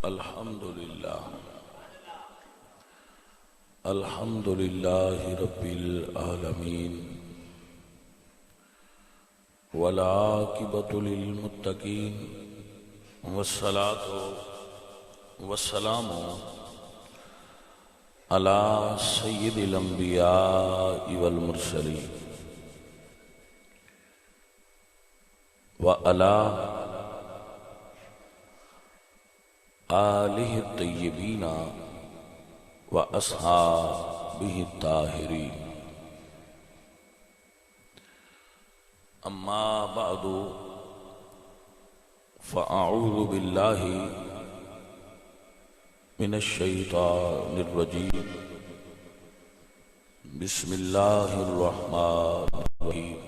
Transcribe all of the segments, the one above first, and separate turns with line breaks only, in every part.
الحمد لله رب العالمين والعاقبة للمتقين والصلاة والسلام على سيد الأنبياء والمرسلين وعلى آلہ الطیبین وأصحابہ الطاہرین اما بعد فأعوذ باللہ من الشیطان الرجیم بسم اللہ الرحمن الرحیم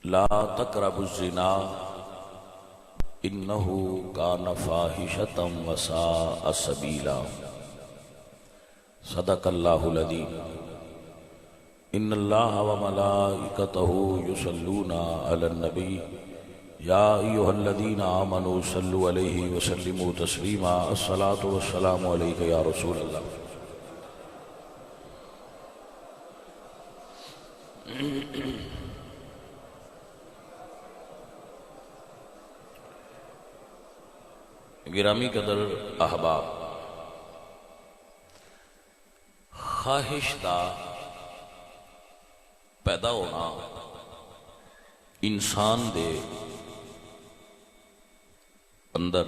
لا تقربوا الزنا انه كان فاحشة وساء سبيلا صدق الله العظيم ان الله وملائكته يصلون على النبي يا ايها الذين امنوا صلوا عليه وسلموا تسليما الصلاة والسلام عليك يا رسول الله گرامی قدر احباب، خواہش دا پیدا ہونا انسان دے اندر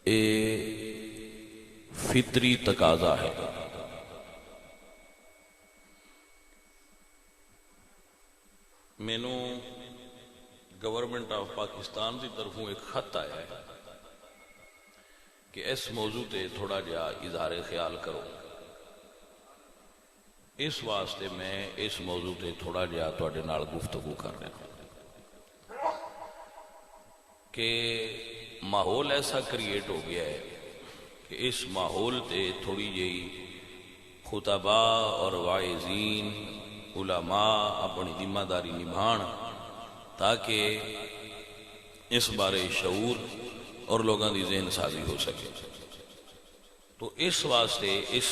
اے فطری تقاضا ہے۔ مینوں گورنمنٹ آف پاکستان کی طرفوں ایک خط آیا ہے کہ اس موضوع تے تھوڑا جا اظہار خیال کرو۔ اس واسطے میں اس موضوع تے تھوڑا جا تواڈے نال گفتگو کر رہا ہوں کہ ماحول ایسا کریٹ ہو گیا ہے کہ اس ماحول تے تھوڑی جہی خطباء اور واعظین علماء اپنی ذمہ داری نبھان تاکہ اس بارے شعور اور لوگوں کی ذہن سازی ہو سکے۔ تو اس واسطے اس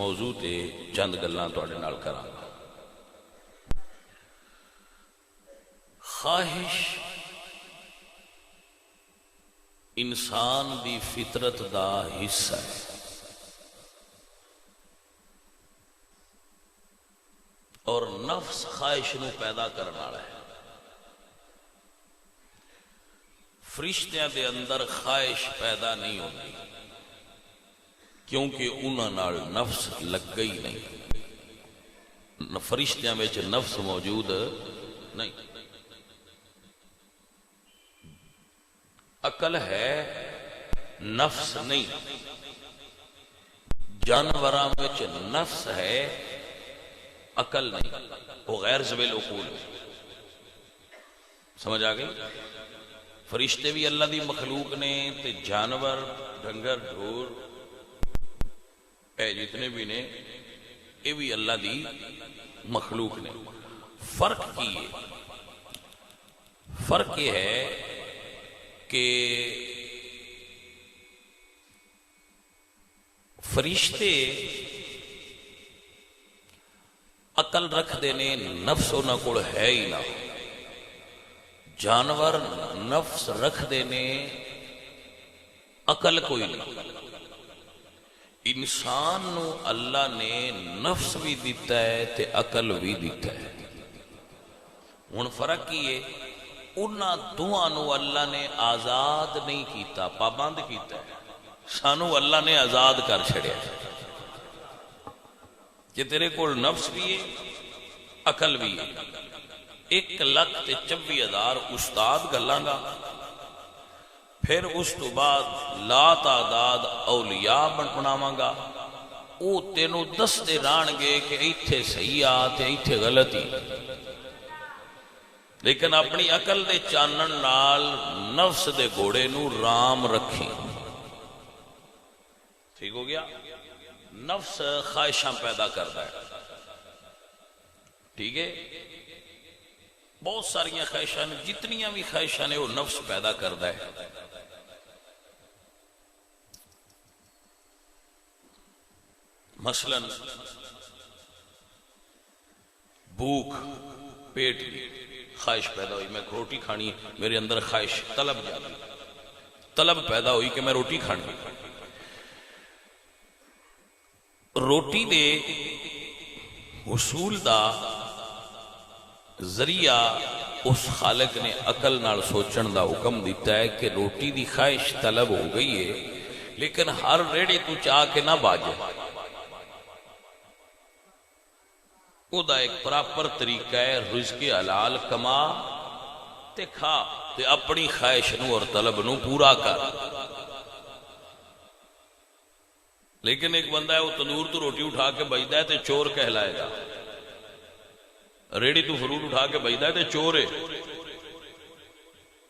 موضوع تے چند گلاں تواڈے نال کراں گا۔ خواہش انسان دی فطرت دا حصہ ہے اور نفس خواہش نو پیدا کرنے والا ہے۔ فرشتیاں دے اندر خواہش پیدا نہیں ہوتی کیونکہ انہاں نال نفس لگ گئی نہیں، فرشتیاں وچ نفس موجود نہیں۔ عقل ہے، نفس نہیں۔ جانوراں وچ نفس ہے، عقل نہیں، وہ غیر ذوی العقول ہے۔ سمجھ آ گئی؟ فرشتے بھی اللہ دی مخلوق نے تے جانور ڈنگر ڈھور اے جتنے بھی نے یہ بھی اللہ دی مخلوق نے۔ فرق کی ہے؟ فرق یہ ہے کہ فرشتے عقل رکھ دینے، نفس انہاں کول ہے ہی نہ۔ جانور نفس رکھ دینے، عقل کوئی نہیں۔ انسان نو اللہ نے نفس بھی دیتا ہے تے عقل بھی دیتا ہے۔ ہن فرق کی ہے؟ انہاں دوہاں نو اللہ نے آزاد نہیں کیتا، پابند کیتا ہے۔ سانو اللہ نے آزاد کر چھڑیا ہے کہ تیرے کول نفس بھی ہے، عقل بھی ہے۔ 1,24,000 استاد گلاں گا، پھر اس تو بعد لا تعداد اولیاء بناواں گا، او تینوں دستے رہن گے کہ ایتھے صحیح آ تے ایتھے غلطی، لیکن اپنی عقل دے چانن نال نفس دے گھوڑے نو رام رکھی۔ ٹھیک ہو گیا؟ نفس خواہشاں پیدا کرتا ہے، ٹھیک ہے؟ بہت ساری خواہشاں نے، جتنیاں بھی خواہشاں نے وہ نفس پیدا کرتا ہے. مثلا بھوک، پیٹ کی خواہش پیدا ہوئی، میں روٹی کھانی، میرے اندر خواہش طلب پیدا ہوئی کہ میں روٹی کھانی. روٹی دے حصول دا ذریعہ اس خالق نے عقل نال سوچن دا حکم دیتا ہے کہ روٹی دی خواہش طلب ہو گئی ہے، لیکن ہر ریڑے تو چاہ کے نہ باجے. او دا ایک پراپر طریقہ ہے، رزق حلال کما تے کھا تے اپنی خواہش نو اور طلب نو پورا کر. لیکن ایک بندہ ہے وہ تندور تو روٹی اٹھا کے بجدا ہے تے چور کہلائے گا، ریڑی تو فروٹ اٹھا کے بجدا ہے تے چور ہے.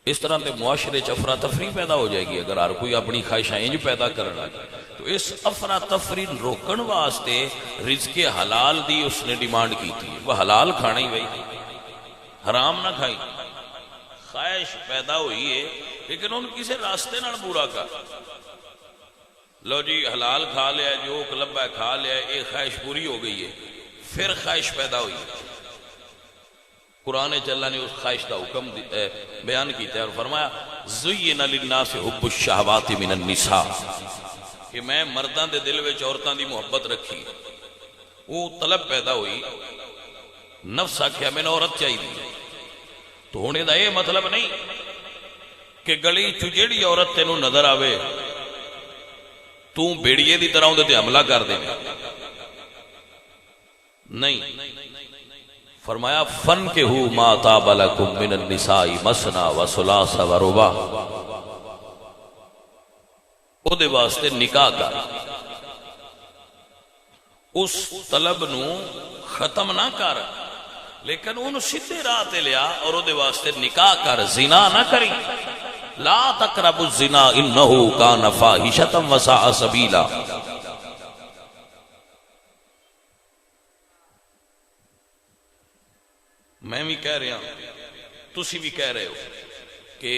اس طرح تے معاشرے چ افراتفری پیدا ہو جائے گی اگر ہر کوئی اپنی خواہشاں انج پیدا کرنا. تو اس افراتفری روکن واسطے رزق حلال دی اس نے ڈیمانڈ کی تھی. وہ حلال کھانا ہی بھائی، حرام نہ کھائی. خواہش پیدا ہوئی ہے لیکن ان کسی راستے نال پورا کر. لو جی حلال کھا لیا، جو کلبا کھا لیا، یہ خواہش پوری ہو گئی ہے. پھر خواہش پیدا ہوئی، قرآن اللہ نے اس خواہش کا حکم بیان کیتا ہے اور فرمایا زین للناس حب الشہوات من النساء، کہ میں مرداں دے دل وچ عورتاں دی محبت رکھی. وہ طلب پیدا ہوئی، نفس آکھیا میں نے عورت چاہیے. تو ہونے دا یہ مطلب نہیں کہ گلی چ جیڑی عورت تینوں نظر آوے تو بیڑیے دی طرح اندے تے حملہ کر دے. نہیں، فرمایا فن کے ہو ما طاب لکم من النساء مثنی و ثلاث و رباع، او دے واسطے نکاح کر. اس طلب نو ختم نہ کر لیکن انہوں سیدھے راہ تے لیا اور او دے واسطے نکاح کر. زنا نہ کری، لا تقربوا الزنا انه كان فاحشة وساء سبیلا. میں بھی کہہ رہا ہوں، تسی بھی کہہ رہے ہو کہ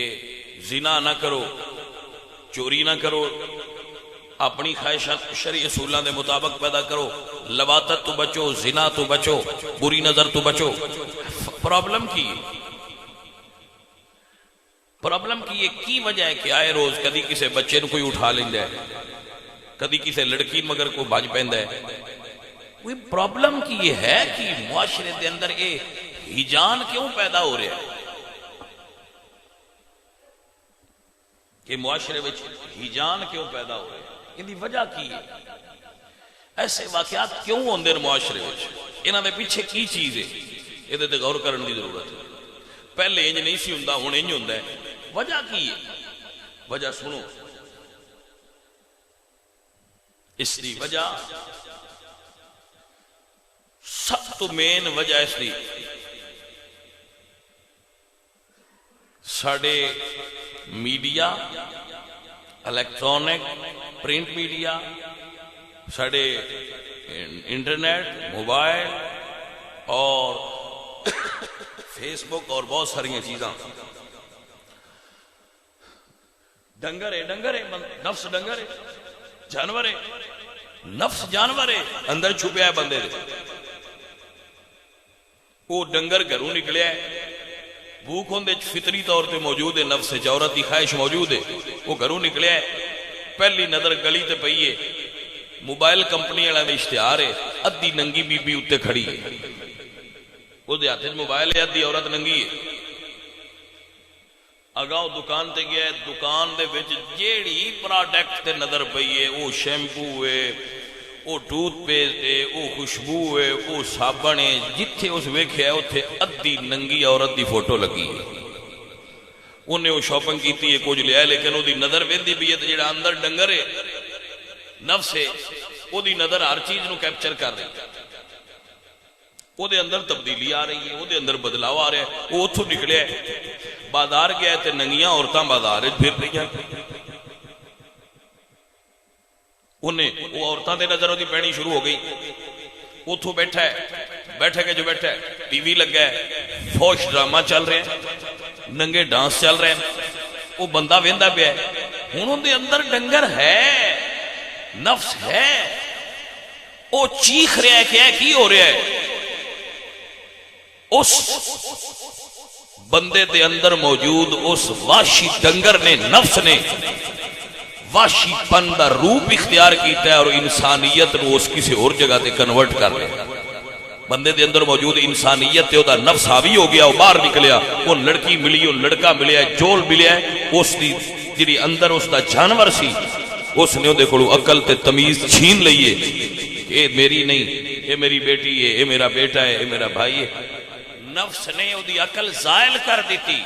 زنا نہ کرو، چوری نہ کرو، اپنی خواہشات شرعی اصولوں دے مطابق پیدا کرو، لواطت تو بچو، زنا تو بچو، بری نظر تو بچو. پرابلم کی ہے؟ پرابلم کی یہ کی وجہ ہے کہ آئے روز کدی کسی بچے نو کوئی اٹھا لیندہ ہے، کدی کسی لڑکی مگر کو بھاج پیندا ہے. وہ پرابلم کی یہ ہے کہ معاشرے دے اندر یہ ہجان کیوں پیدا ہو رہا ہے، کہ معاشرے وچ ہجان کیوں پیدا ہو رہا ہے، ان دی وجہ کی ہے؟ ایسے واقعات کیوں ہوندے ہیں معاشرے وچ؟ انہاں دے پیچھے کی چیز ہے؟ یہ تے غور کرن دی ضرورت ہے. پہلے انج نہیں سی ہوندا، ہن انج ہوندا ہے. وجہ کی ہے؟ وجہ سنو، اس دی وجہ سب تو مین وجہ اس دی ساڑے میڈیا، الیکٹرونک پرنٹ میڈیا، ساڑے انٹرنیٹ، موبائل اور فیس بک اور بہت ساری چیزاں. ڈنگر ہے، نفس ڈنگر ہے، جانور ہے، نفس جانور ہے، اندر چھپیا ہے بندے دے. وہ ڈنگر گھروں نکلیا ہے، بھوک ہوندے فطری طور تے موجود ہے، نفس عورت کی خواہش موجود ہے، وہ گھروں نکلیا ہے. پہلی نظر گلی تے پئی ہے، موبائل کمپنی والا دے اشتہار ہے، ادھی ننگی بی بی اتنے کھڑی ہے، وہ دے ہاتھ موبائل ہے، ادھی عورت ننگی ہے. اگاؤ دکان تے گیا ہے، دکان دے وچ جیڑی پروڈکٹ تے نظر پئی ہے، وہ شیمپو ہے، وہ ٹوتھ پیسٹ ہے، وہ خوشبو ہے، وہ صابن ہے، جتھے اس ویکھیا ہے اتھے ادھی ننگی عورت دی فوٹو لگی ہے. انہیں وہ شاپنگ کیتی ہے، کچھ لیا، لیکن وہ دی نظر ویندی بھی ہے تے جڑا اندر ڈنگر ہے، نفس ہے، وہ دی نظر ہر چیز نو کیپچر کر رہی ہے. وہ دے اندر تبدیلی آ رہی ہے، وہ دے اندر بدلاؤ آ رہا ہے. وہ اتھوں نکلیا ہے، بازار گیا ہے تے ننگیاں عورتاں بازار پھر رہی ہیں. انہیں وہ عورتاں دے نظر دی پینی شروع ہو گئی. اتھوں بیٹھا ہے بیٹھے کے جو بیٹھا ہے ٹی وی لگا ہے فوش ڈرامہ چل رہے ہیں ننگے ڈانس چل رہے ہیں وہ بندہ ویندا پیا ہے ہن اون دے اندر ڈنگر ہے نفس ہے وہ چیخ رہا ہے کہ کی ہو رہا ہے اس بندے دے اندر موجود اس وحشی ڈنگر نے نفس نے وحشی پن دا روپ اختیار کیتا ہے اور انسانیت نو اس کسی اور جگہ تے کنورٹ کر لیا بندے دے اندر موجود انسانیت تے او دا نفس حاوی ہو گیا وہ باہر نکلیا وہ لڑکی ملی وہ لڑکا ملیا جول ملیا اس دی جڑی اندر اس دا جانور سی اس نے دے کولوں عقل تے تمیز چھین لئیے کہ اے میری نہیں اے میری بیٹی ہے اے میرا بیٹا ہے اے میرا بھائی ہے نفس نے او دی عقل زائل کر دیتی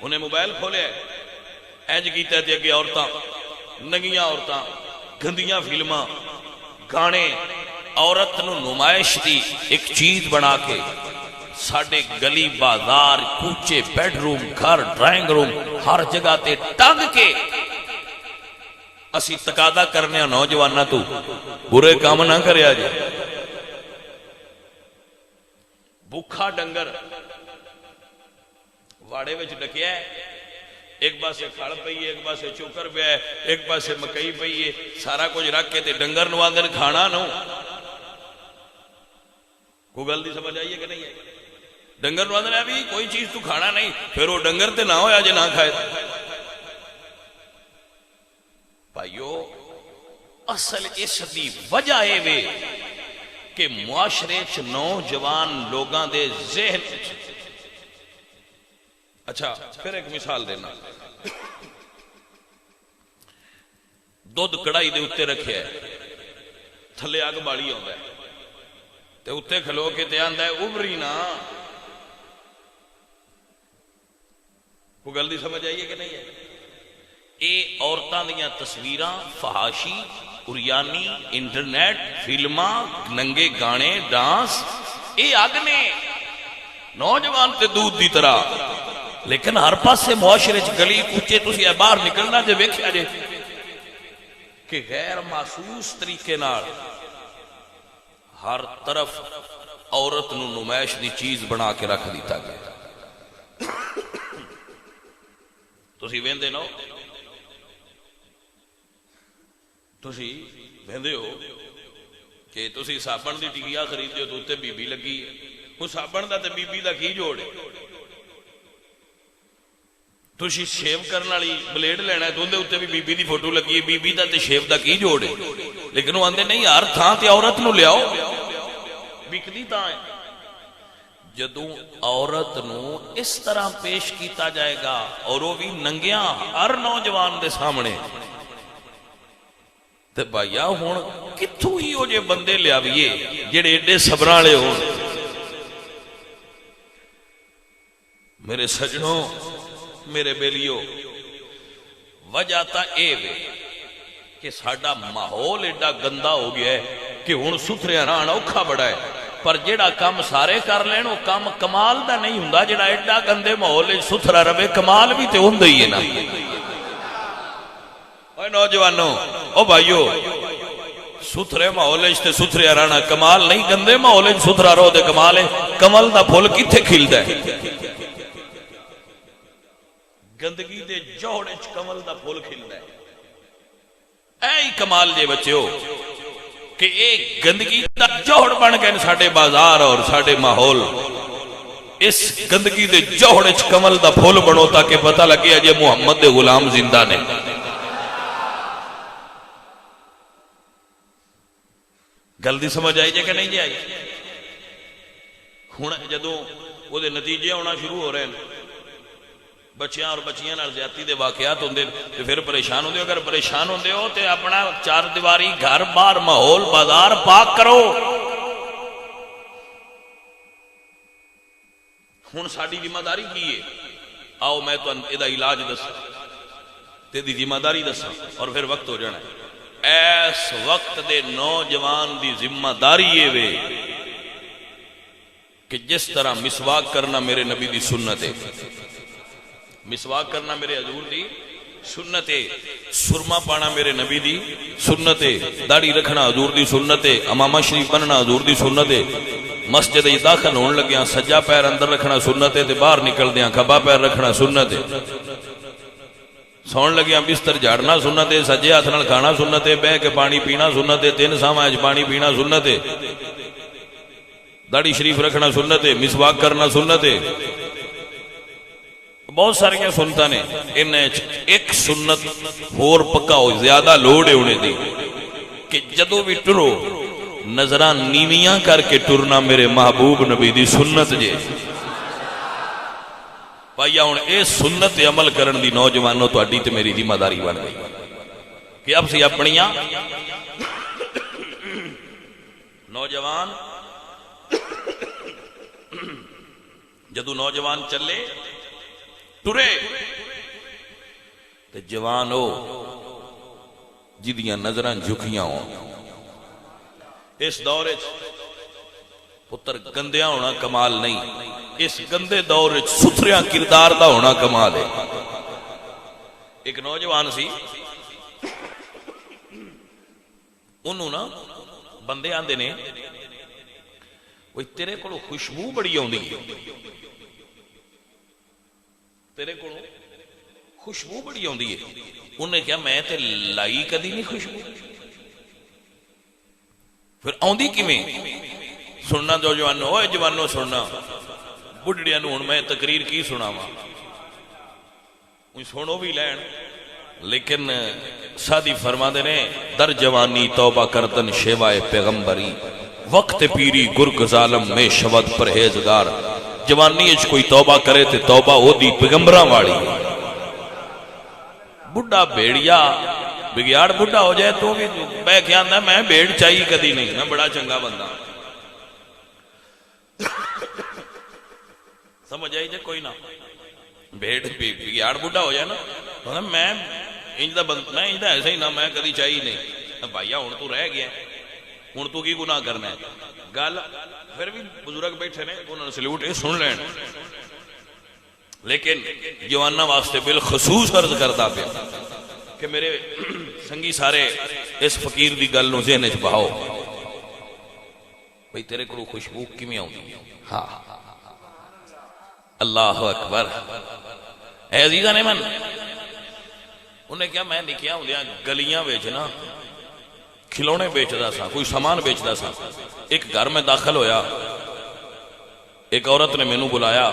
انہیں موبائل کھولے اینج کیتا تے اگے عورتاں ننگیاں عورتاں گندیاں فلماں گانے عورت نو نمائش دی ایک چیز بنا کے ساڑھے گلی بازار کوچے بیڈ روم گھر ڈرائنگ روم ہر جگہ تے ٹنگ کے اسی تقاضا کرنے نوجوانہ تو برے کام نہ کرے آج بھوکا ڈنگر واڑے وچ ڈکیا ہے ایک پاسے کھڑ پئی ہے ایک پاسے چوکر پیا ہے ایک پاسے مکئی پئی ہے سارا کچھ رکھ کے تے ڈنگر نو آندن کھانا نو کوئی گل دی سمجھ آئیے کہ نہیں ہے ڈنگر نو آندن ابھی کوئی چیز تو کھانا نہیں پھر وہ ڈنگر تے نہ ہویا جے نہ کھائے بھائیو اصل اس دی وجہ ہے وے کہ معاشرے چ نوجوان لوگاں دے ذہن اچھا پھر ایک مثال دینا دودھ کڑائی دے اتے رکھے ہے تھلے آگ بالی ہوتا ہے تے اتے کھلو کے تے آندا ہے ابری نا کوئی گل دی سمجھ آئیے کہ نہیں ہے اے عورتاں دیاں تصویراں فحاشی اریانی انٹرنیٹ فلماں ننگے گانے ڈانس اے آگ نے نوجوان تے دودھ دی طرح لیکن ہر پاس سے معاشرے چ گلی کوچے تسی باہر نکلنا جے ویکھیا جے کہ غیر محسوس طریقے نال ہر طرف عورت نو نمائش دی چیز بنا کے رکھ دیتا گیا تسی ویندے نو تسی ویندے ہو کہ تسی صابن دی ٹکیا خریدے ہو تو تے بی بی لگی وہ صابن دا تے بی بی دا کی جوڑ ہے تسی شیو کرنے والی بلیڈ لینا ہے تو اندے اوتے بھی بی بی دی فوٹو لگی ہے بی بی دا تے شیو دا کی جوڑ ہے لیکن وہ آندے نہیں ہر تھاں تے عورت نو لیاؤ بکدی تاں ہے جدوں عورت نو اس طرح پیش کیتا جائے گا اور وہ بھی ننگیاں ہر نوجوان دے سامنے تے بھائیا ہن کتھوں ہی او جے بندے لیاویے جڑے ایڈے صبراں والے ہون میرے سجنوں میرے بیلیو وجہ تا اے وے کہ ساڈا ماحول ایڈا گندا ہو گیا ہے کہ ہن ستھرے رہنا اوکھا بڑا ہے پر جیڑا کام سارے کر لین وہ کام کمال دا نہیں ہوندا جیڑا ایڈا گندے ماحول وچ ستھرا رہے کمال بھی تے ہوندا ہی ہے نا اوے نوجوانوں او بھائیو ستھرے ماحول وچ تے ستھرے رہنا کمال نہیں گندے ماحول وچ ستھرا رہو تے کمال ہے کمل دا پھول کتھے کھلدا ہے گندگی دے جوڑے چ کمل دا پھول کھلدا ہے اے کمال جے بچیو کہ ایک گندگی دا جوڑ بن گئے ساڈے بازار اور ساڈے ماحول اس گندگی دے جوڑے چ کمل دا پھول بنو تاکہ پتہ لگے اجے محمد دے غلام زندہ نے گل دی سمجھ آئی جے کہ نہیں جے آئی ہن جدوں او دے نتیجے ہونا شروع ہو رہے ہیں بچیاں اور بچیاں نال زیادتی دے واقعات ہوندے تے پھر پریشان ہوندے اگر پریشان ہوندے ہو تے اپنا چار دیواری گھر بار ماحول بازار پاک کرو ہن ساڈی ذمہ داری کی ہے آؤ میں تو ادا علاج دساں تیری ذمہ داری دساں اور پھر وقت ہو جانا ہے ایس وقت دے نوجوان دی ذمہ داری یہ وے کہ جس طرح مسواک کرنا میرے نبی دی سنت ہے مسواک کرنا میرے حضور دی سنت ہے سرما پانا میرے نبی دی سنت ہے داڑھی رکھنا حضور دی سنت ہے امامہ شریف بننا حضور دی سنت ہے مسجد داخل ہون لگیا سجا پیر اندر رکھنا سنت ہے تے باہر نکلدیاں کھبا پیر رکھنا سنت ہے، سون لگیا بستر جھاڑنا سنت ہے، سجے ہاتھ نال کھانا سنت ہے، بہ کے پانی پینا سنت ہے، 3 ساواں پانی پینا سنت ہے، داڑھی شریف رکھنا سنت ہے، مسواک کرنا سنت ہے، بہت ساری سنت نے۔ ان ایک سنت ہور پکا ہو زیادہ لوڑ ہے انہیں دی کہ جدو بھی ٹرو نظراں نیویاں کر کے ٹرنا میرے محبوب نبی دی سنت جے بھائیا۔ ہوں اے سنت عمل کرن دی نوجوانوں تہاڈی تے میری ذمہ داری بن گئی کہ اب سی اپنیاں نوجوان جدو نوجوان چلے ٹرے تے جوان ہو جدیاں نظراں جھکیاں ہوں۔ اس دور پتر گندیاں ہونا کمال نہیں، اس گندے دور ستھریاں کردار دا ہونا کمال ہے۔ ایک نوجوان سی انہوں نا بندے آندے نے وہ تیرے کو خوشبو بڑی آندی ہے، تیرے کو خوشبو بڑی آندی ہے۔ انہیں کیا میں تے لائی کدی نہیں خوشبو، پھر آندی کیویں؟ سننا جو جوانو اوے جوانو سننا بڑھڑیاں نوں ہن میں تقریر کی سناواں، سنو بھی لین، لیکن سادی فرماندے نے در جوانی توبہ کردن شیوائے پیغمبری، وقت پیری گرگ ظالم میں شود پرہیزگار۔ جوانی اچ کوئی توبہ کرے تے توبہ او دی پیغمبراں والی۔ بڑھا بھیڑیا بگیاڑ بڑھا ہو جائے تو بھی میں کیا آندا میں بھیڑ چاہیے کدی نہیں، میں بڑا چنگا بندہ سمجھ آئی جے کوئی نہ بھیڑ بگیاڑ بڑھا ہو جائے نا میں انجدہ ایسا ہی نہ میں کدی چاہیے نہیں۔ بھائیا ہوں تو رہ گیا ہوں تو کی گناہ کرنا ہے گل، پھر بھی بزرگ بیٹھے نے انہوں نے سلیوٹ یہ سن لین، لیکن جوانہ واسطے بالخصوص عرض کرتا پیا کہ میرے سنگی سارے اس فقیر دی گل نو ذہن وچ بہاؤ بھئی تیرے کو خوشبو کیویں آؤندی؟ ہاں اللہ اکبر۔ اے عزیزاں نے من انہیں کیا میں نکیا ہوندیاں گلیاں وچ نا کھلونے بیچدا سا، کوئی سامان بیچدا سا، ایک گھر میں داخل ہویا، ایک عورت نے مینوں بلایا،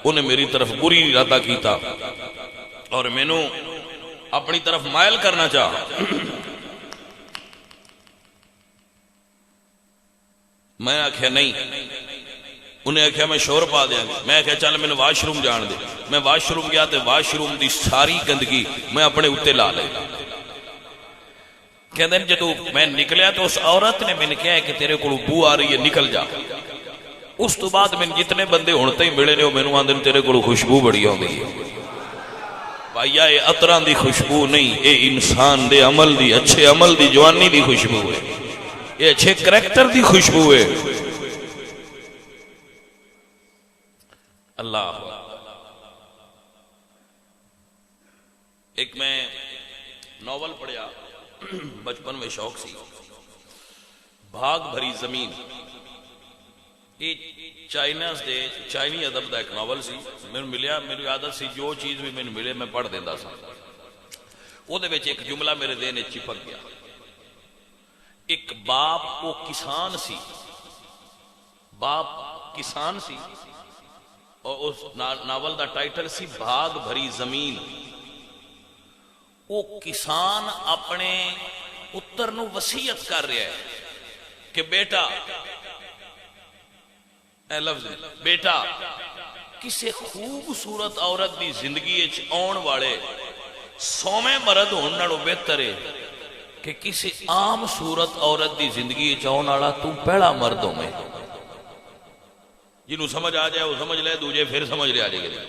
انہیں میری طرف بری ارادہ کیتا اور مینوں اپنی طرف مائل کرنا چاہ۔ میں آکھیا نہیں، انہیں آکھیا میں شور پا دیا گا، میں آکھیا چل میں واش روم جان دے، میں واش روم گیا تے واش روم دی ساری گندگی میں اپنے اتے لا لے۔ کہندے ہیں جدو میں نکلیا تو اس عورت نے میں نے کہا ہے کہ تیرے کو بو آ رہی ہے نکل جا۔ اس تو بعد میں جتنے بندے ہوتے ہی ملے نے وہ مینوں آندے تیرے کو خوشبو بڑی آندی ہے۔ بھائیا یہ عطراں دی خوشبو نہیں، اے انسان دے عمل دی، اچھے عمل دی، جوانی دی خوشبو ہے، یہ اچھے کریکٹر دی خوشبو ہے۔ اللہ ایک میں ناول پڑھیا بچپن میں شوق سی، بھاگ بھری زمین، یہ چائنی ادب دا ایک ناول سی، میں ملیا، میری عادت سی جو چیز بھی میں ملے میں پڑھ دینا سا۔ وہ دے وچ ایک جملہ میرے ذہن وچ چپک گیا، ایک باپ وہ کسان سی، باپ کسان سی، اور اس ناول دا ٹائٹل سی بھاگ بھری زمین۔ وہ کسان اپنے پتر نو وصیت کر رہا ہے کہ بیٹا، اے لفظ بیٹا، کسی خوبصورت عورت دی زندگی آن والے 100ویں مرد ہونے نالوں بہتر ہے کہ کسی عام صورت عورت دی زندگی آن والا تو پہلا مرد ہوے۔ جنہوں سمجھ آ جائے وہ سمجھ لے، دوجے پھر سمجھ لے آ جائے گا۔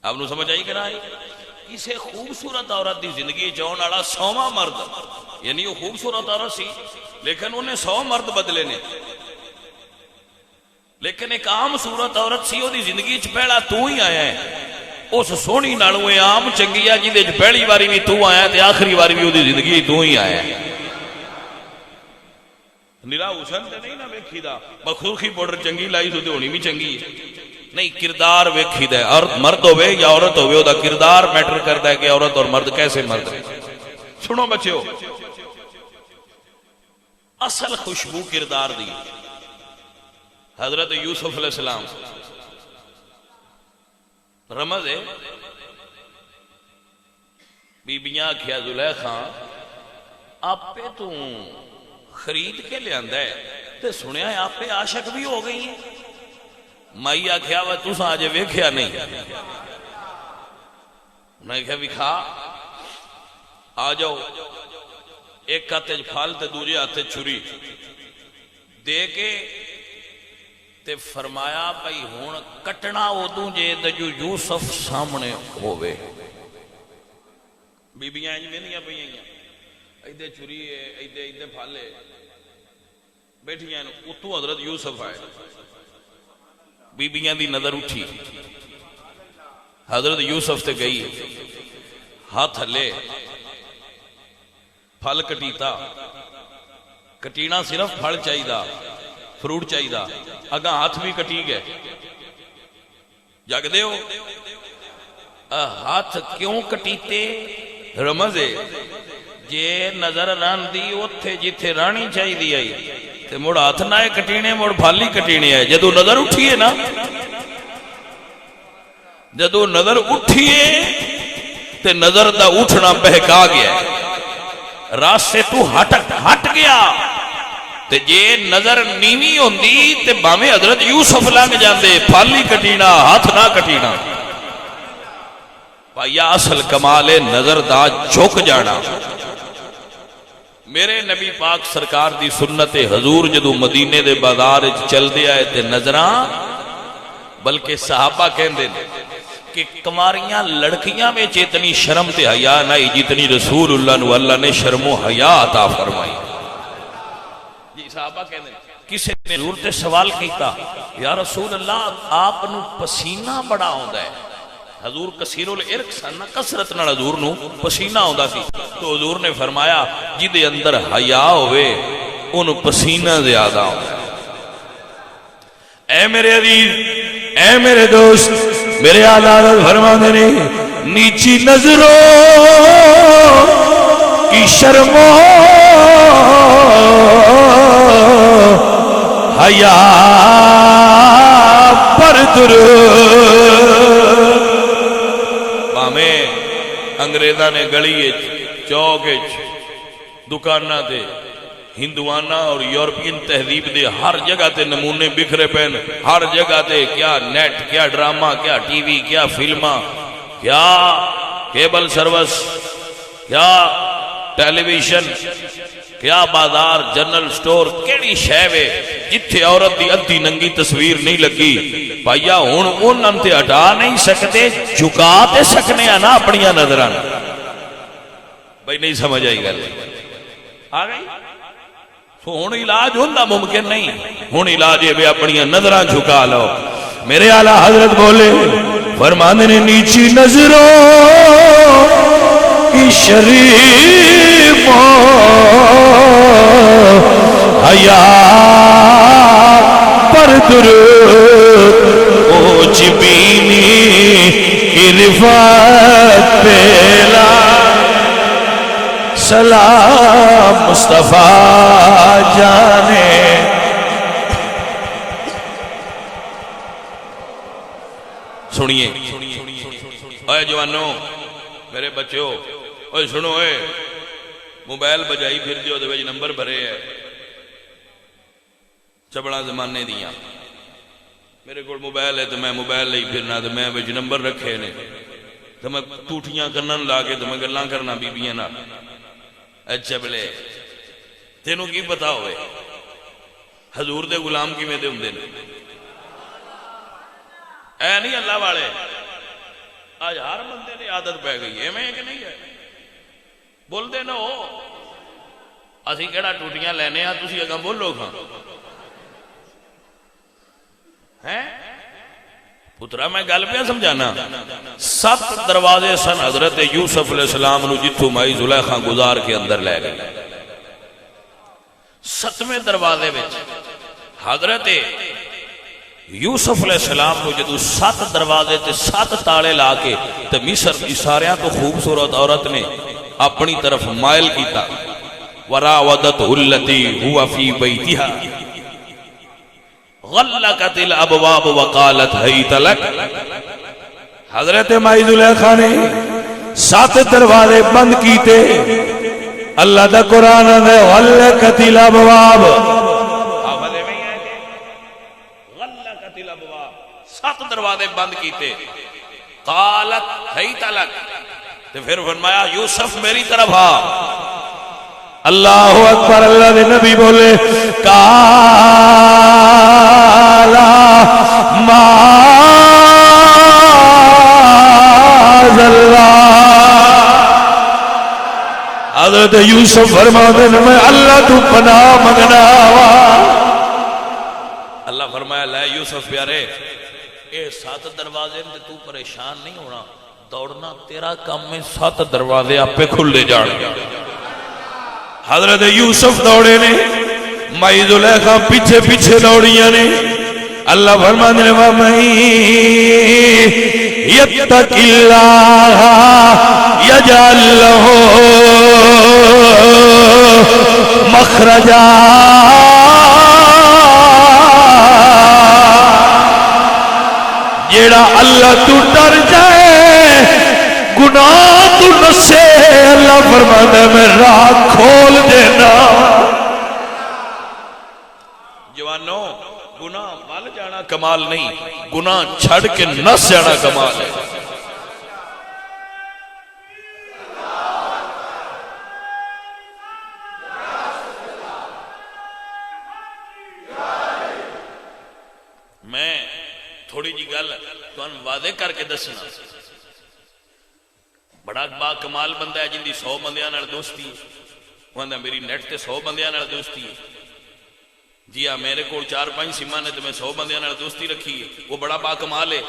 آپ نو سمجھ آئی کہ نہ آئی؟ کسی خوبصورت عورت دی زندگی آن والا 100واں مرد، یعنی وہ خوبصورت عورت سی لیکن انہیں 100 مرد بدلے نے، لیکن ایک عام صورت عورت سی وہ دی زندگی پہلا تو ہی آیا ہے۔ اس سونی نالوں عام چنگی ہے جہدے پہلی باری بھی تو آیا تے آخری باری بھی وہ دی زندگی تو ہی آیا ہے۔ نرا حسن تے نہیں نہ ویکھی دا بخورخی پاؤڈر چنگی لائی تو ہونی بھی چنگی ہے نہیں کردار ویکھی دا اور مرد ہوئے یا عورت ہوئے دا کردار میٹر کرتا ہے کہ عورت اور مرد کیسے مرد ہے سنو بچیو اصل خوشبو کردار دی حضرت یوسف علیہ السلام رمض ہے بیبیاں کیا زلیخا آپ تو خرید کے لے آندہ ہے تے سنیا ہے آپ پہ عاشق بھی ہو گئی ہیں مائی آکھیا وہ تو سا آجے ویکھیا نہیں میں کہا بھی کھا آ جاؤ ایک ہاتھ پھال تے دوجے ہاتھ چھری دے کے تے فرمایا بھائی ہون کٹنا ادوں جے جو یوسف سامنے ہوئے بیبیاں انج وینیاں پئیاں ایدے چھری ہے ایدے پھالے بیٹھیاں اتو حضرت یوسف آئے بیبیاں دی نظر اٹھی حضرت یوسف تے گئی ہاتھ ہلے پھل کٹیتا کٹینا صرف پھل چاہیدا فروٹ چاہیدا اگا ہاتھ بھی کٹی گئے جاگ دے ہو ہاتھ کیوں کٹیتے رمضے جے نظر ران دی اتھے جتھے رانی چاہی دی آئی تے مڑ ہاتھ نائے کٹینے مڑ پھالی کٹینے آئے جدو نظر اٹھیے نا جدو نظر اٹھیے تے نظر دا اٹھنا بہکا گیا راستے تو ہٹ گیا تے جے نظر نیوی ہوندی تے باویں حضرت یوسف لنگ جاندے پھالی کٹینا ہاتھ نہ کٹینا یا اصل کمال نظر دا جھک جانا میرے نبی پاک سرکار دی سنت حضور جدو مدینے دے بازار چل دیا ہے تے نظراں بلکہ صحابہ کہندے کہ کماریاں لڑکیاں میں اتنی شرم تے حیا نہیں جتنی رسول اللہ نو اللہ نے شرم و حیا عطا فرمائی جی صحابہ کہندے کسی نے حضور تے سوال کیتا یا رسول اللہ آپ نو پسینہ بڑا ہوندا ہے حضور کثیر العرق سن کثرت نال حضور نو پسینہ ہوندا سی تو حضور نے فرمایا جدے اندر حیا ہوئے ان پسینہ زیادہ ہوندا ہے اے میرے عزیز اے میرے دوست میرے آلہ حضرت فرماتے نے نیچی نظروں کی شرموں حیا پر درود میں انگریزہ نے گلی چوک دکانہ دے ہندوانہ اور یورپین تہذیب دے ہر جگہ تے نمونے بکھرے پہن ہر جگہ تے کیا نیٹ کیا ڈرامہ کیا ٹی وی کیا فلمہ کیا کیبل سروس کیا ٹیلی ویژن کیا بازار جنرل سٹور کیڑی شہوے جتھے عورت دی ادھی ننگی تصویر نہیں لگی بھائیا ہون انہاں تے ہٹا نہیں سکتے جھکا تے سکنے ہیں نا اپنیاں نظران بھائی نہیں سمجھ آئی گل آ گئی تو ہون علاج ہوندہ ممکن نہیں ہون علاج ہے بے اپنیاں نظران جھکا لو میرے اعلیٰ حضرت بولے فرمانے نے نیچی نظروں کی شریفوں حیا پر درود اوچ بینی کی رفعت پیلا سلام مصطفیٰ جانے سنیے اے جوانوں میرے بچوں اے سنو اے موبائل بجائی پھر دیو دے نمبر بھرے ہے چبڑا زمانے دیاں میرے کو موبائل ہے تو میں موبائل لئی پھرنا تو میں بچ نمبر رکھے نے تو میں ٹوٹیاں کرنا لاگے تو میں گلاں کرنا بی بیاں نا اچھا بلے تینوں کی پتا ہوئے حضور دے غلام کی میں دے ہوں دینے اے نہیں اللہ والے آج ہر بندے نے عادت پہ گئی ہے میں کہ نہیں ہے بول دے نو اسی کیڑا ٹوٹیاں لینے ہاں تسی اگاں بولو کھاں ہیں پترا میں گل پہ سمجھانا 7 دروازے سن حضرت یوسف علیہ السلام نو جتھو مائی زلیخا گزار کے اندر لے گئی 7ویں دروازے وچ حضرت یوسف علیہ السلام کو جدو 7 دروازے تے 7 تالے لا کے تے مصر کی ساریاں تو خوبصورت عورت نے اپنی طرف مائل کیتا وراودته التي هو في بيتها غلقت الابواب وقالت هيت لك. حضرت مائی زلیخا نے 7 دروازے بند کیتے. اللہ دا قرآن ہے غلقت الابواب، حوالے میں ہے کہ غلقت الابواب 7 دروازے بند کیتے. قالت هيت لك، تو پھر فرمایا یوسف میری طرف آ. اللہ اکبر. اللہ دے نبی بولے کالا معاذ اللہ. حضرت یوسف فرماتے ہیں میں اللہ تو پناہ منگنا وا. اللہ فرمایا لے یوسف پیارے اے 7 دروازے میں تو پریشان نہیں ہونا، دوڑنا تیرا کام میں 7 دروازے آپ پہ کھل دے جان. حضرت یوسف دوڑے نے، مائی زلیخا پیچھے پیچھے دوڑیاں نے. اللہ فرمانے نے وَمَن يَتَّقِ اللَّهَ يَجْعَل لَّهُ مَخْرَجًا. جیڑا اللہ تو ڈر جائے گناہ تو نسے، اللہ فرماتا ہے میں راہ کھول دینا. جوانوں گناہ مال جانا کمال نہیں، گناہ چھڑ کے نس جانا کمال ہے. میں تھوڑی جی گل تمہیں واضح کر کے دسنا. بڑا با کمال بندہ ہے جن دی 100 بندیاں نال دوستی ہے. وہ آندا میری نیٹ تے 100 بندیاں نال دوستی ہے. جی ہاں میرے کو 4-5 سیما نے تو میں 100 بندیاں نال دوستی رکھی ہے. وہ بڑا با کمال ہے.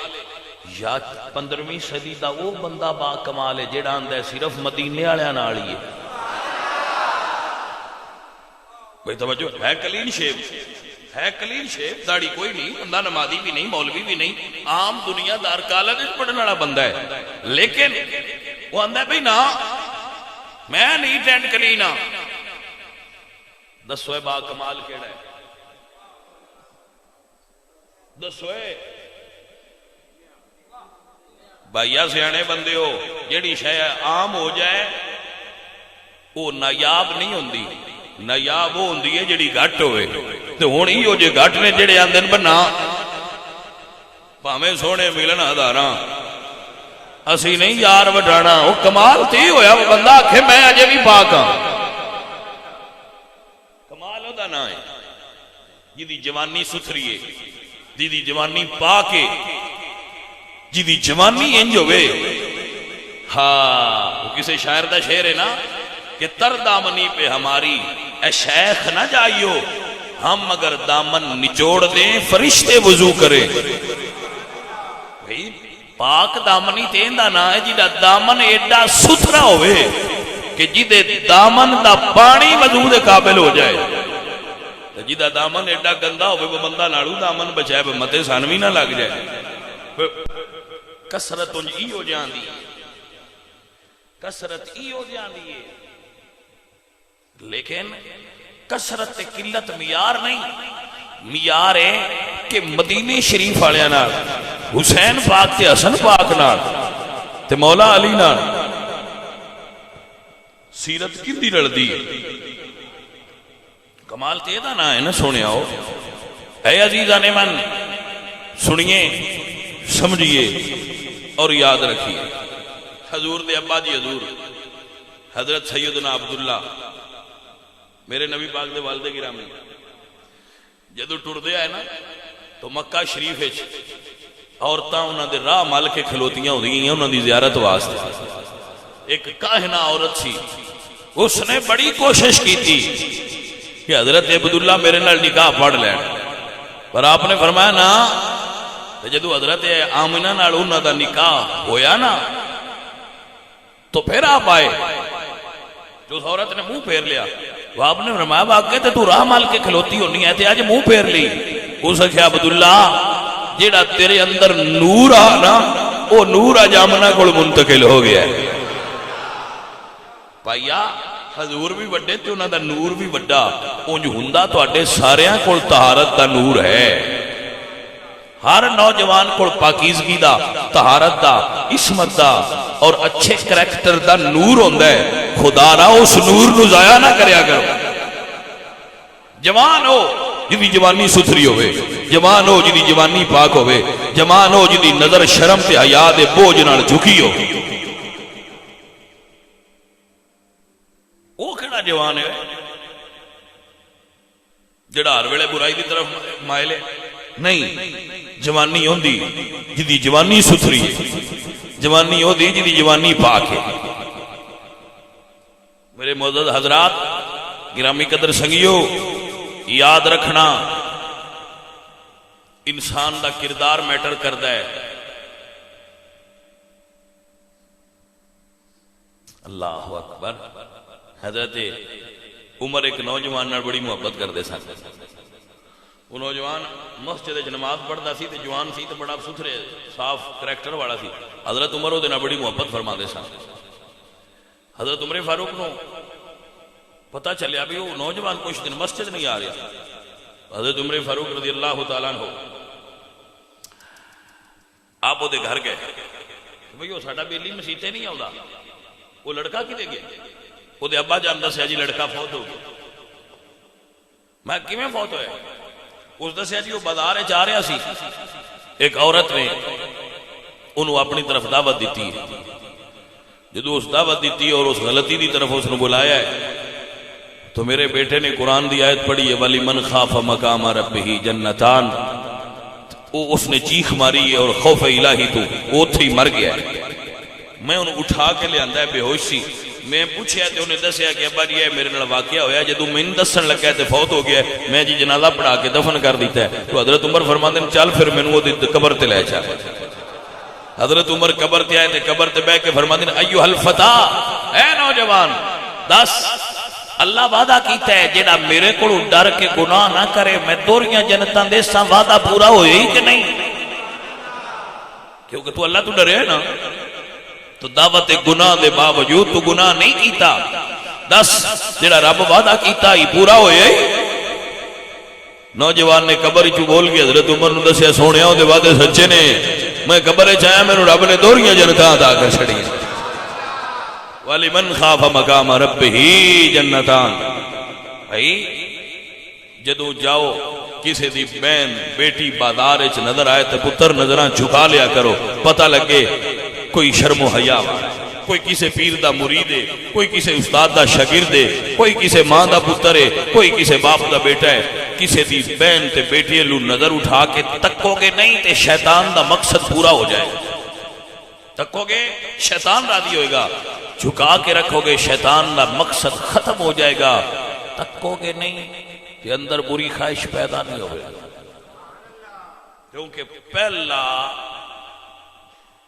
یا 15ویں صدی دا وہ بندہ با کمال ہے جیڑا آندا ہے صرف مدینے والےاں نال ہی ہے. کوئی توجہ ہے؟ کلین شیپ ہے، کلین شیپ، داڑھی کوئی نہیں، بندہ نمازی بھی نہیں، مولوی بھی نہیں، عام دنیا دار کالج پڑھنے والا بندہ ہے. لیکن وہ آندا ہے بھئی نا میں نیٹ اینڈ کلین ہاں. دسو با کمال کیڑا ہے؟ دسو بھائیا سیانے بندے ہو، جیڑی شے عام ہو جائے وہ نایاب نہیں ہوندی. نایاب وہ ہوندی ہے جیڑی گھٹ ہوئے. تو ہن ایہو جے گھٹ نے جڑے آندے نے بنا بھاویں سونے ملن ہزاراں اسی نہیں یار وڈانا. وہ کمال تے ہویا وہ بندہ آکھے میں اجے بھی پاک ہاں. کمال ہودا نا ہے جدی جوانی ستھری ہے، جدی جوانی پاک ہے، جدی جوانی انج ہوئے. ہاں وہ کسی شاعر دا شعر ہے نا کہ تر دامنی پہ ہماری اے شیخ نہ جائیو، ہم اگر دامن نچوڑ دیں فرشتے وضو کرے. بھئی پاک دامنی تین دا نا ہے جیدہ دامن ایڈا ستھرا ہوئے کہ جیدے دامن دا پانی وضو دے قابل ہو جائے. جیدہ دامن ایڈا گندہ ہوئے وہ بندہ ناڑو دامن بچائے وہ متے سانوی نہ لگ جائے. کسرت انج ای ہو جان دی، کسرت ای ہو جان دی. لیکن کسرت قلت معیار نہیں، معیار ہے کہ مدینے شریف والے نال حسین پاک تے حسن پاک نال تے مولا علی نال سیرت کیندی لڑدی. کمال تے دا نا ہے نا سونے آؤ. اے عزیزان من سنیے سمجھئے اور یاد رکھیے. حضور دے ابا جی حضور حضرت سیدنا عبداللہ میرے نبی پاک دے والدے گرامی جدو ٹر دیا ہے نا تو مکہ شریف عورتاں انہاں دے راہ مل کے کھلوتیاں ہو گئی انہاں دی زیارت واسطے. ایک کاہنہ عورت سی، اس نے بڑی کوشش کی تھی کہ حضرت عبداللہ میرے نال نکاح پڑھ لین، پر آپ نے فرمایا نا. جدو حضرت آمنہ نال انہاں دا نکاح ہویا نا تو پھر آپ آئے. جو عورت نے منہ پھیر لیا آپ نے فرمایا واقعی تے تو راہ مال کے کھلوتی ہونی ہے تے اج منہ پھیر لی. اس آخیا عبداللہ جیڑا تیرے اندر نور آ نا وہ نور اج آمنہ کول منتقل ہو گیا ہے. پائیا حضور بھی وڈے تے انہاں دا نور بھی وڈا. اونج ہوندا تواڈے ساریاں کول طہارت دا نور ہے. ہر نوجوان کو پاکیزگی دا، طہارت دا، عصمت دا اور اچھے کریکٹر دا نور ہوندا ہے. خدا را اس نور نو ضائع نہ کریا کرو. جوان ہو جدی جوانی ستھری ہوئے، جوان ہو جدی جوانی پاک ہوئے، جوان ہو جدی نظر شرم تے حیا دے بوجھ نال جھکی ہو. وہ کہڑا جوان ہے جڑا ہر ویلے برائی دی طرف مائل ہے؟ نہیں. جوانی ہوندی جدی جوانی ستھری ہے، جوانی ہوندی جدی جوانی پاک ہے. میرے معزز حضرات، گرامی قدر سنگیو، یاد رکھنا انسان دا کردار میٹر کردا ہے. اللہ اکبر. حضرت عمر ایک نوجوان نال بڑی محبت کرتے سن. وہ نوجوان مسجد نماز پڑھتا سی تے جوان سی تے بڑا ستھرے صاف کریکٹر والا سی. حضرت عمر وہ بڑی محبت فرماندے سن. حضرت عمر فاروق نو پتہ چلیا بھی وہ نوجوان کچھ دن مسجد نہیں آ رہا. حضرت عمر فاروق رضی اللہ تعالیٰ عنہ آپ وہ گھر گئے. بھئی وہ ساڈا بیلی مسیتے نہیں آؤں. وہ لڑکا کی دے گیا. وہ ابا جان دسیا جی لڑکا فوت ہو گیا. میں کیویں فوت ہویا؟ اس دسیا جی وہ بازار جا رہا سی، ایک عورت نے انہوں اپنی طرف دعوت دیتی ہے. جدو اس دعوت دیتی اور اس غلطی دی طرف اس نے بلایا ہے تو میرے بیٹے نے قرآن دی آیت پڑھی ہے وَلِمَنْ خَافَ مَقَامَ رَبِّهِ جَنَّتَانِ. اس نے چیخ ماری ہے اور خوف الہی تو وہ تھے ہی مر گیا ہے. میں انہوں اٹھا کے لے آندہ ہے بے ہوش سی. میں پوچھیا تے انہیں دسیا کہ ابا جی میرے نال واقعہ ہویا جدو میں دسن لگا تے فوت ہو گیا. میں جی جنازہ پڑھا کے دفن کر دیتا ہے. تو حضرت عمر فرماندے ہیں چل پھر مینوں دی قبر تے لے چل. حضرت عمر قبر تے آئے تے قبر تے بیٹھ کے فرماندے ہیں ایھا الفتى، اے نوجوان دس اللہ وعدہ کیتا ہے جیڑا میرے کو ڈر کے گناہ نہ کرے میں دوریاں جنتاں دے ساں. وعدہ پورا ہوئے ہی کہ نہیں؟ کیونکہ تو اللہ تو ڈرے نا. تو دعوت گناہ دے باوجود تو گناہ نہیں کیتا. دس جیڑا رب وعدہ کیتا ہی پورا ہوئے. نوجوان نے قبر چ بول گیا. حضرت عمر نے دسیا سونیا دے وعدے سچے نے. میں قبر چایا میرے رب نے دوریاں جنتاں عطا کر چھڑی. وَلِمَنْ خَافَ مَقَامَ رَبِّهِ جَنَّتَانِ. بھائی جدو جاؤ کسی دی بہن بیٹی بازار وچ نظر آئے تو پتر نظراں جھکا لیا کرو. پتہ لگے کوئی شرم و حیا والا، کوئی کسی پیر دا مرید ہے، کوئی کسی استاد دا شاگرد ہے، کوئی کسی ماں دا پتر ہے، کوئی کسی باپ دا بیٹا ہے. کسی دی بہن تے بیٹی لو نظر اٹھا کے تکو گے نہیں تے شیطان دا مقصد پورا ہو جائے. تکو گے شیطان راضی ہوئے گا، جھکا کے رکھو گے شیطان دا مقصد ختم ہو جائے گا. تکو گے نہیں کہ اندر بری خواہش پیدا نہیں ہوئے. کیونکہ پہلا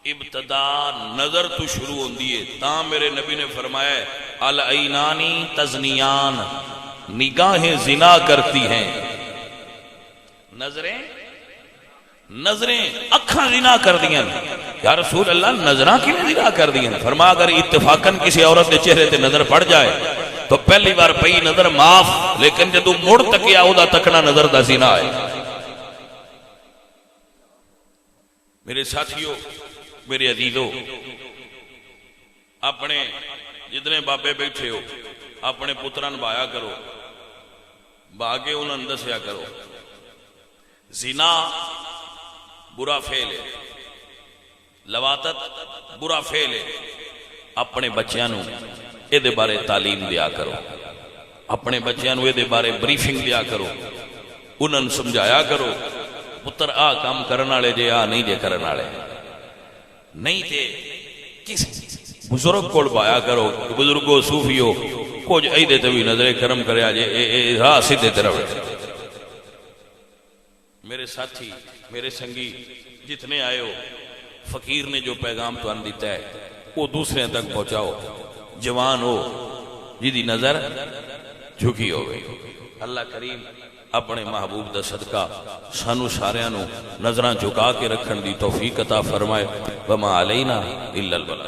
ابتدا نظر تو شروع ہوندی ہے. تاں میرے نبی نے فرمایا ہے العینانی تزنیان، نگاہیں زنا کرتی ہیں. نظریں اکھاں زنا کر دیا. یا رسول اللہ نظراں کی زنا کر دیا؟ فرمایا اگر اتفاقاً کسی عورت کے چہرے تے نظر پڑ جائے تو پہلی بار پئی نظر معاف، لیکن جدو مڑ تکیا او دا تکنا نظر دا زنا ہے. میرے ساتھیوں، میرے عزیزو، اپنے جتنے بابے بیٹھے ہو اپنے پتران بایا کرو، باگے انہوں دسیا کرو. زنا برا فعل ہے، لواطت برا فعل ہے. اپنے بچیاں نو اے دے بارے تعلیم دیا کرو، اپنے بچیاں نو اے دے بارے بریفنگ دیا کرو، انہوں سمجھایا کرو پتر آ کام کرنا لے جے آ نہیں جے کرنا لے. نہیں تے کس بزرگ کو بایا کرو. بزرگو صوفیو کچھ ایدے توی نظر کرم کرے آجے راہ سیدھے طرف. میرے ساتھی، میرے سنگی جتنے آئے ہو، فقیر نے جو پیغام تو ان دیتا ہے وہ دوسرے تک پہنچاؤ. جوان ہو جی دی نظر جھکی ہو گئی۔ اللہ کریم اپنے محبوب دا صدقہ سانو ساریاں نو نظراں جھکا کے رکھن دی توفیق عطا فرمائے۔ وما علینا الا البلاغ۔